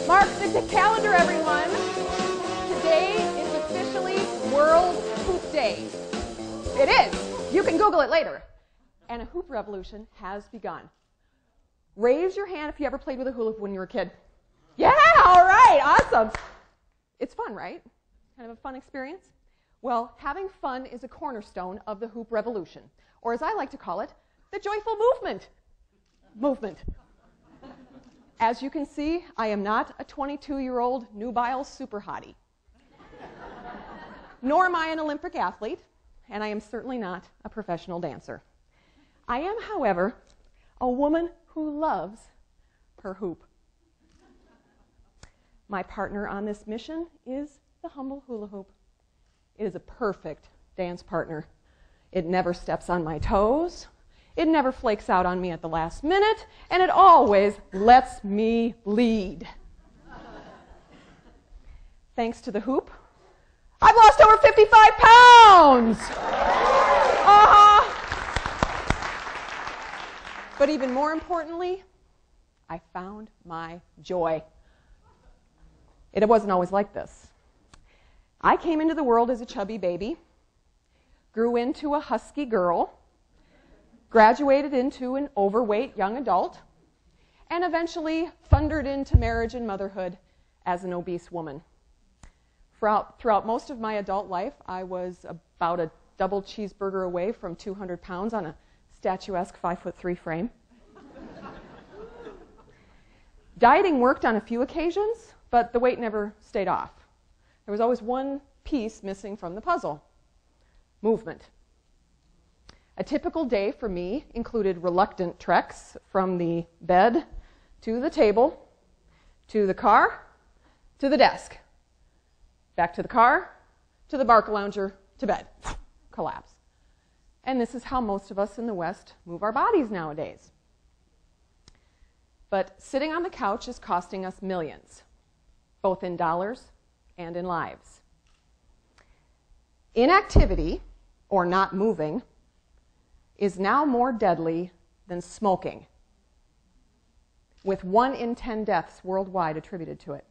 Mark the calendar, everyone. Today is officially World Hoop Day. It is. You can Google it later. And a hoop revolution has begun. Raise your hand if you ever played with a hula hoop when you were a kid. Yeah, all right, awesome. It's fun, right? Kind of a fun experience? Well, having fun is a cornerstone of the hoop revolution, or as I like to call it, the joyful movement. As you can see, I am not a 22-year-old nubile super hottie. Nor am I an Olympic athlete, and I am certainly not a professional dancer. I am, however, a woman who loves her hoop. My partner on this mission is the humble hula hoop. It is a perfect dance partner. It never steps on my toes. It never flakes out on me at the last minute, and it always lets me lead. Thanks to the hoop, I've lost over 55 pounds. But even more importantly, I found my joy. It wasn't always like this. I came into the world as a chubby baby, grew into a husky girl, graduated into an overweight young adult, and eventually thundered into marriage and motherhood as an obese woman. Throughout most of my adult life, I was about a double cheeseburger away from 200 pounds on a statuesque 5'3" frame. Dieting worked on a few occasions, but the weight never stayed off. There was always one piece missing from the puzzle: movement. A typical day for me included reluctant treks from the bed to the table, to the car, to the desk, back to the car, to the bark lounger, to bed. Collapse. And this is how most of us in the West move our bodies nowadays. But sitting on the couch is costing us millions, both in dollars and in lives. Inactivity, or not moving, is now more deadly than smoking, with 1 in 10 deaths worldwide attributed to it.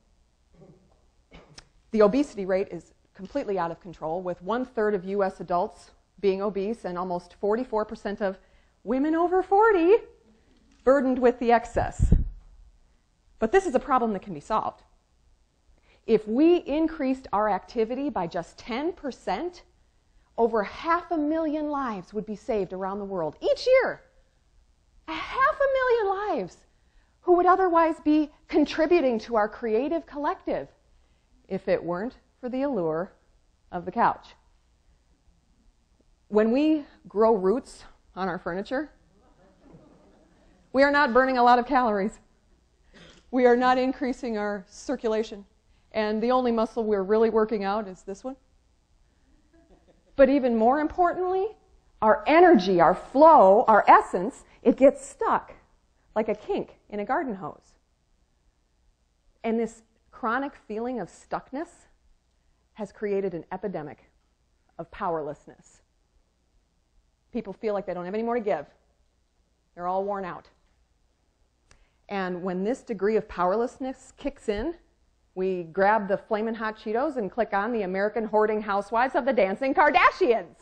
The obesity rate is completely out of control, with 1/3 of U.S. adults being obese and almost 44% of women over 40 burdened with the excess. But this is a problem that can be solved. If we increased our activity by just 10%, over 500,000 lives would be saved around the world each year. 500,000 lives who would otherwise be contributing to our creative collective if it weren't for the allure of the couch. When we grow roots on our furniture, we are not burning a lot of calories. We are not increasing our circulation. And the only muscle we're really working out is this one. But even more importantly, our energy, our flow, our essence, it gets stuck like a kink in a garden hose. And this chronic feeling of stuckness has created an epidemic of powerlessness. People feel like they don't have any more to give. They're all worn out. And when this degree of powerlessness kicks in, we grab the flamin' hot Cheetos and click on the American hoarding housewives of the dancing Kardashians.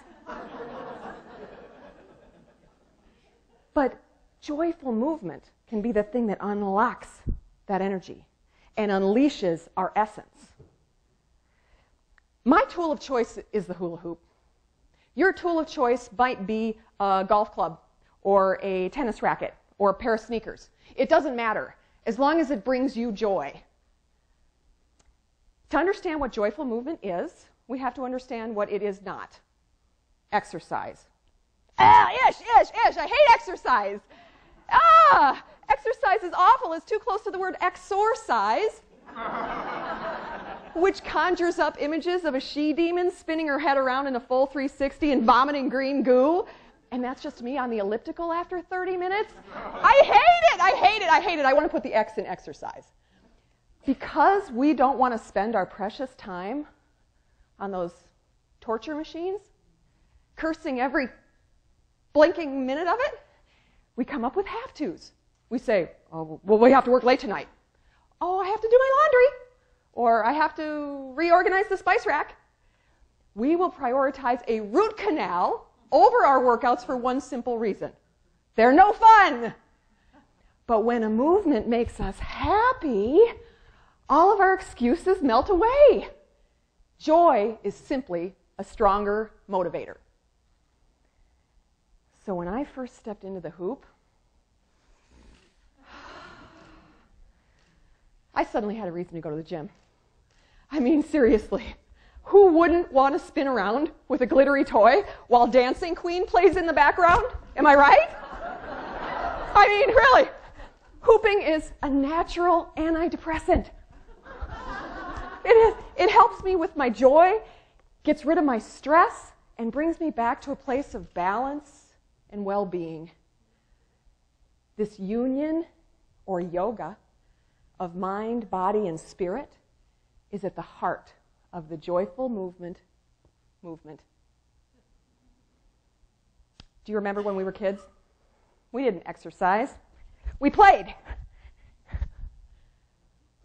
But joyful movement can be the thing that unlocks that energy and unleashes our essence. My tool of choice is the hula hoop. Your tool of choice might be a golf club or a tennis racket or a pair of sneakers. It doesn't matter, as long as it brings you joy. To understand what joyful movement is, we have to understand what it is not. Exercise. Ish, I hate exercise. Exercise is awful. It's too close to the word exorcise, which conjures up images of a she-demon spinning her head around in a full 360 and vomiting green goo. And that's just me on the elliptical after 30 minutes. I hate it. I want to put the X in exercise. Because we don't want to spend our precious time on those torture machines, cursing every blinking minute of it, we come up with have-tos. We say, oh, well, we have to work late tonight. Oh, I have have to do my laundry, or I have to reorganize the spice rack. We will prioritize a root canal over our workouts for one simple reason. They're no fun. But when a movement makes us happy, all of our excuses melt away. Joy is simply a stronger motivator. So when I first stepped into the hoop, I suddenly had a reason to go to the gym. I mean, seriously, who wouldn't want to spin around with a glittery toy while Dancing Queen plays in the background? Am I right? I mean, really, hooping is a natural antidepressant. It is. It helps me with my joy, gets rid of my stress, and brings me back to a place of balance and well-being. This union, or yoga, of mind, body, and spirit is at the heart of the joyful movement. Do you remember when we were kids? We didn't exercise. We played.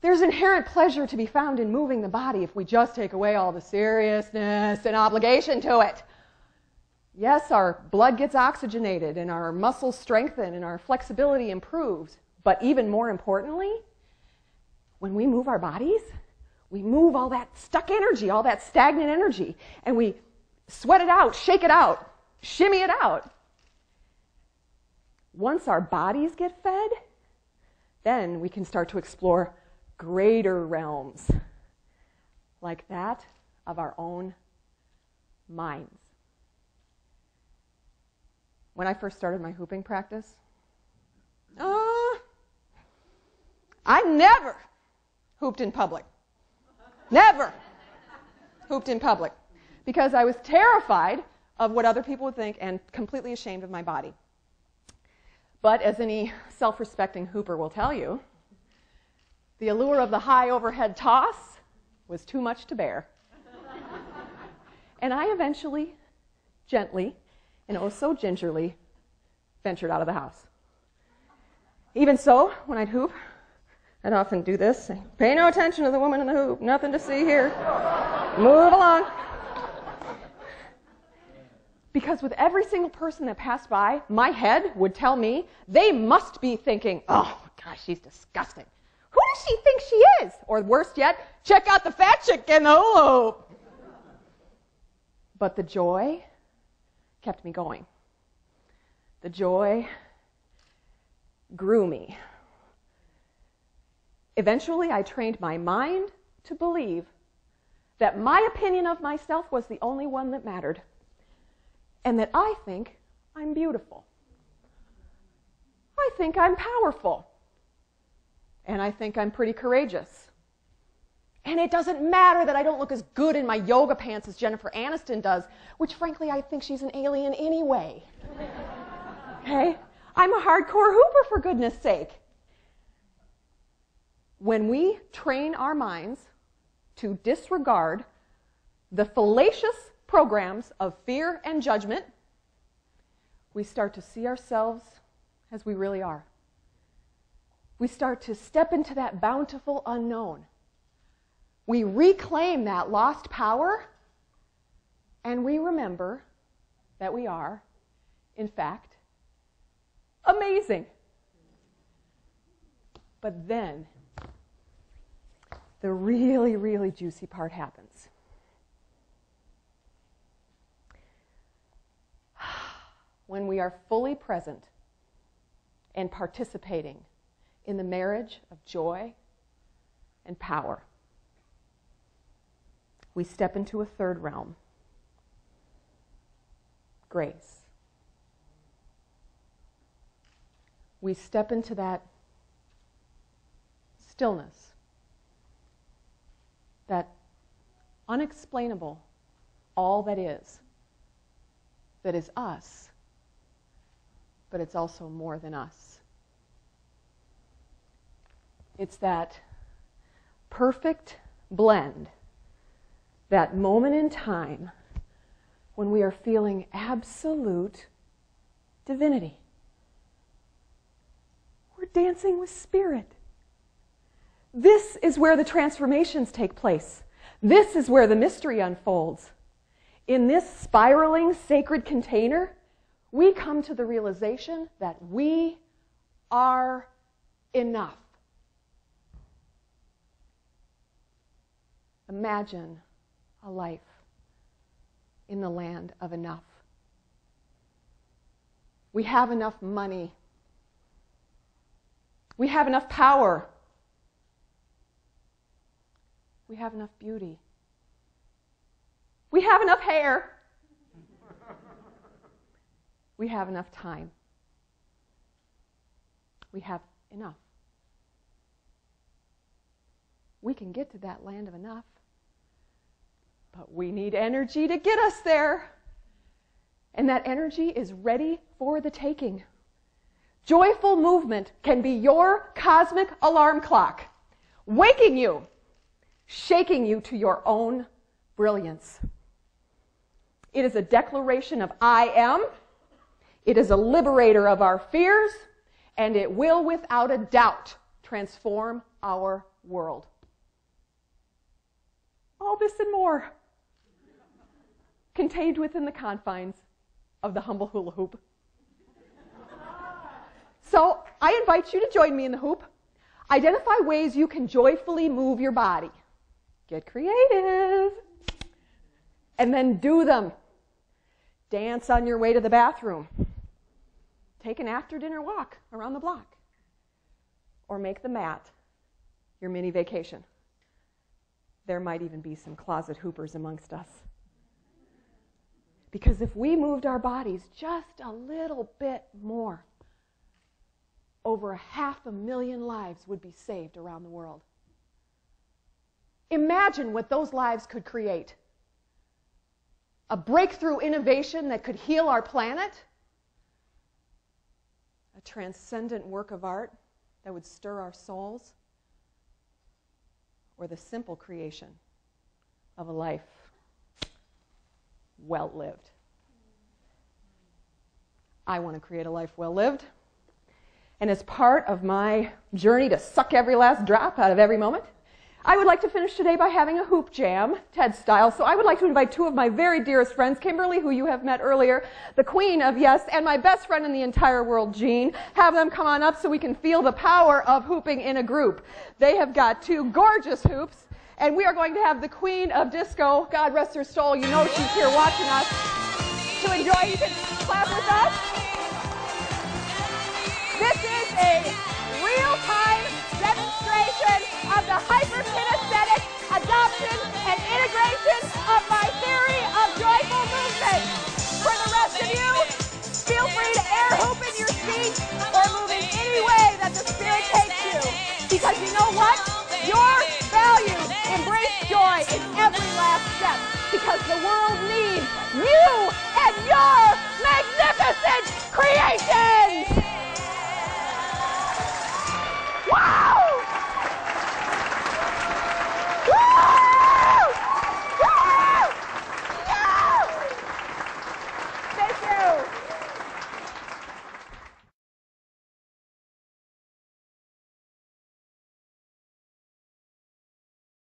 There's inherent pleasure to be found in moving the body if we just take away all the seriousness and obligation to it. Yes, our blood gets oxygenated and our muscles strengthen and our flexibility improves. But even more importantly, when we move our bodies, we move all that stuck energy, all that stagnant energy, and we sweat it out, shake it out, shimmy it out. Once our bodies get fed, then we can start to explore greater realms, like that of our own minds. When I first started my hooping practice, I never hooped in public. Never hooped in public. Because I was terrified of what other people would think and completely ashamed of my body. But as any self-respecting hooper will tell you, the allure of the high overhead toss was too much to bear. And I eventually, gently, and oh so gingerly, ventured out of the house. Even so, when I'd hoop, I'd often do this, say, pay no attention to the woman in the hoop, nothing to see here, move along. Because with every single person that passed by, my head would tell me they must be thinking, oh gosh, she's disgusting. Who does she think she is? Or worse yet, check out the fat chick in the hula hoop. But the joy kept me going. The joy grew me. Eventually, I trained my mind to believe that my opinion of myself was the only one that mattered, and that I think I'm beautiful. I think I'm powerful. And I think I'm pretty courageous. And it doesn't matter that I don't look as good in my yoga pants as Jennifer Aniston does, which frankly I think she's an alien anyway. Okay? I'm a hardcore hooper, for goodness sake. When we train our minds to disregard the fallacious programs of fear and judgment, we start to see ourselves as we really are. We start to step into that bountiful unknown. We reclaim that lost power, and we remember that we are, in fact, amazing. But then, the really, really juicy part happens. When we are fully present and participating in the marriage of joy and power, we step into a third realm, grace. We step into that stillness, that unexplainable all that is us, but it's also more than us. It's that perfect blend, that moment in time when we are feeling absolute divinity. We're dancing with spirit. This is where the transformations take place. This is where the mystery unfolds. In this spiraling sacred container, we come to the realization that we are enough. Imagine a life in the land of enough. We have enough money. We have enough power. We have enough beauty. We have enough hair. We have enough time. We have enough. We can get to that land of enough, but we need energy to get us there. And that energy is ready for the taking. Joyful movement can be your cosmic alarm clock, waking you, shaking you to your own brilliance. It is a declaration of I am. It is a liberator of our fears, and it will, without a doubt, transform our world. All this and more contained within the confines of the humble hula hoop. So I invite you to join me in the hoop. Identify ways you can joyfully move your body. Get creative. And then do them. Dance on your way to the bathroom. Take an after-dinner walk around the block. Or make the mat your mini vacation. There might even be some closet hoopers amongst us. Because if we moved our bodies just a little bit more, over 500,000 lives would be saved around the world. Imagine what those lives could create. A breakthrough innovation that could heal our planet. A transcendent work of art that would stir our souls. Or the simple creation of a life well lived. I want to create a life well lived. And as part of my journey to suck every last drop out of every moment, I would like to finish today by having a hoop jam, TED style. So I would like to invite two of my very dearest friends, Kimberly, who you have met earlier, the queen of yes, and my best friend in the entire world, Jean. Have them come on up so we can feel the power of hooping in a group. They have got two gorgeous hoops, and we are going to have the queen of disco, God rest her soul, you know she's here watching us, to enjoy. You can clap with us. This is a real-time demonstration of the hyperkinesthetic adoption and integration of my theory of joyful movement. For the rest of you, feel free to air hoop in your seat or move in any way that the spirit takes you. Because you know what? Your values embrace joy in every last step. Because the world needs you and your magnificent creation.